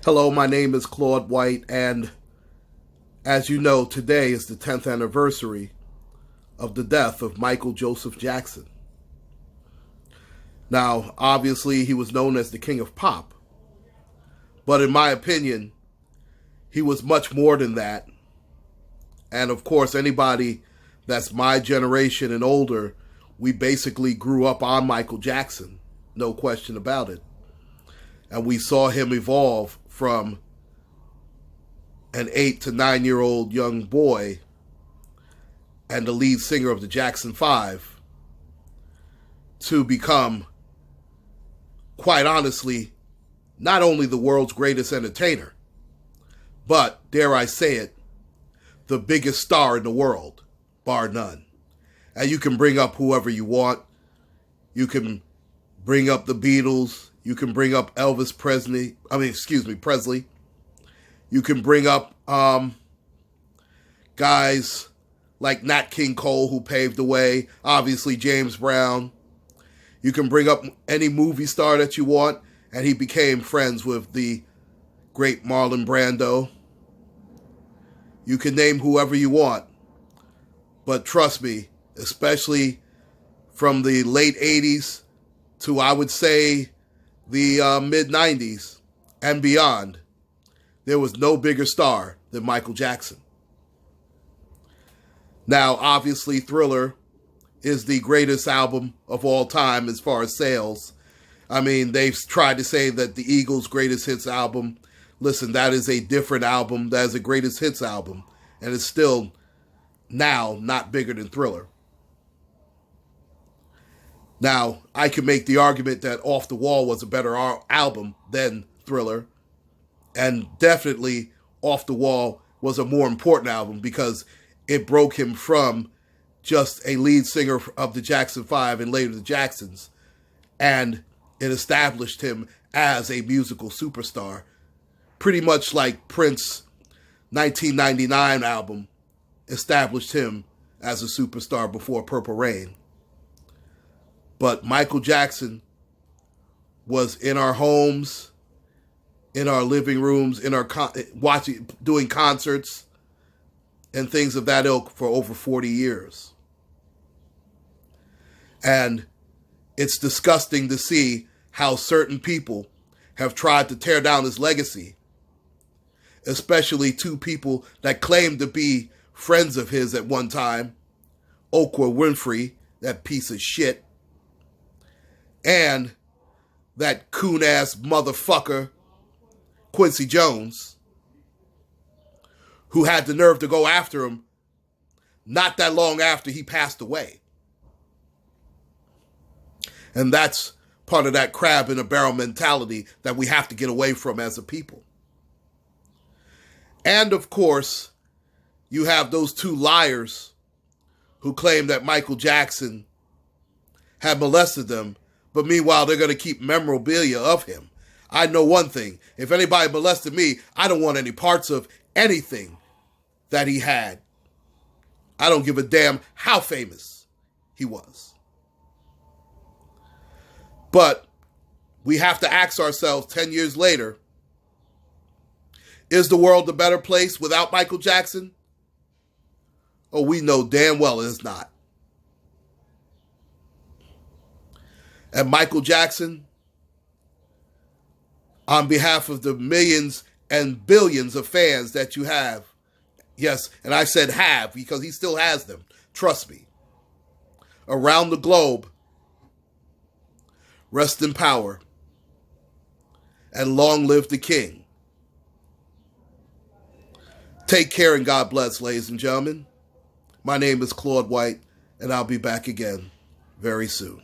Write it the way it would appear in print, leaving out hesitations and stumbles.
Hello, my name is Claude White, and as you know, today is the 10th anniversary of the death of Michael Joseph Jackson. Now, obviously, he was known as the King of Pop, but in my opinion, he was much more than that. And of course, anybody that's my generation and older, we basically grew up on Michael Jackson, no question about it. And we saw him evolve from an 8 to 9-year-old young boy and the lead singer of the Jackson 5 to become, quite honestly, not only the world's greatest entertainer, but, dare I say it, the biggest star in the world, bar none. And you can bring up whoever you want. You can bring up the Beatles. You can bring up Elvis Presley. Presley. You can bring up guys like Nat King Cole, who paved the way. Obviously, James Brown. You can bring up any movie star that you want, and he became friends with the great Marlon Brando. You can name whoever you want. But trust me, especially from the late 80s to, I would say, the mid-90s and beyond, there was no bigger star than Michael Jackson. Now, obviously, Thriller is the greatest album of all time as far as sales. I mean, they've tried to say that the Eagles' greatest hits album. Listen, that is a different album. That is a greatest hits album. And it's still now not bigger than Thriller. Now, I can make the argument that Off the Wall was a better album than Thriller. And definitely Off the Wall was a more important album because it broke him from just a lead singer of the Jackson 5 and later the Jacksons. And it established him as a musical superstar. Pretty much like Prince's 1999 album established him as a superstar before Purple Rain. But Michael Jackson was in our homes, in our living rooms, in our doing concerts and things of that ilk for over 40 years. And it's disgusting to see how certain people have tried to tear down his legacy, especially two people that claimed to be friends of his at one time, Oprah Winfrey, that piece of shit, and that coon-ass motherfucker, Quincy Jones, who had the nerve to go after him not that long after he passed away. And that's part of that crab in a barrel mentality that we have to get away from as a people. And of course, you have those two liars who claim that Michael Jackson had molested them, but meanwhile, they're going to keep memorabilia of him. I know one thing. If anybody molested me, I don't want any parts of anything that he had. I don't give a damn how famous he was. But we have to ask ourselves 10 years later, is the world a better place without Michael Jackson? Oh, we know damn well it's not. And Michael Jackson, on behalf of the millions and billions of fans that you have, yes, and I said have because he still has them, trust me, around the globe, rest in power, and long live the king. Take care and God bless, ladies and gentlemen. My name is Claude White, and I'll be back again very soon.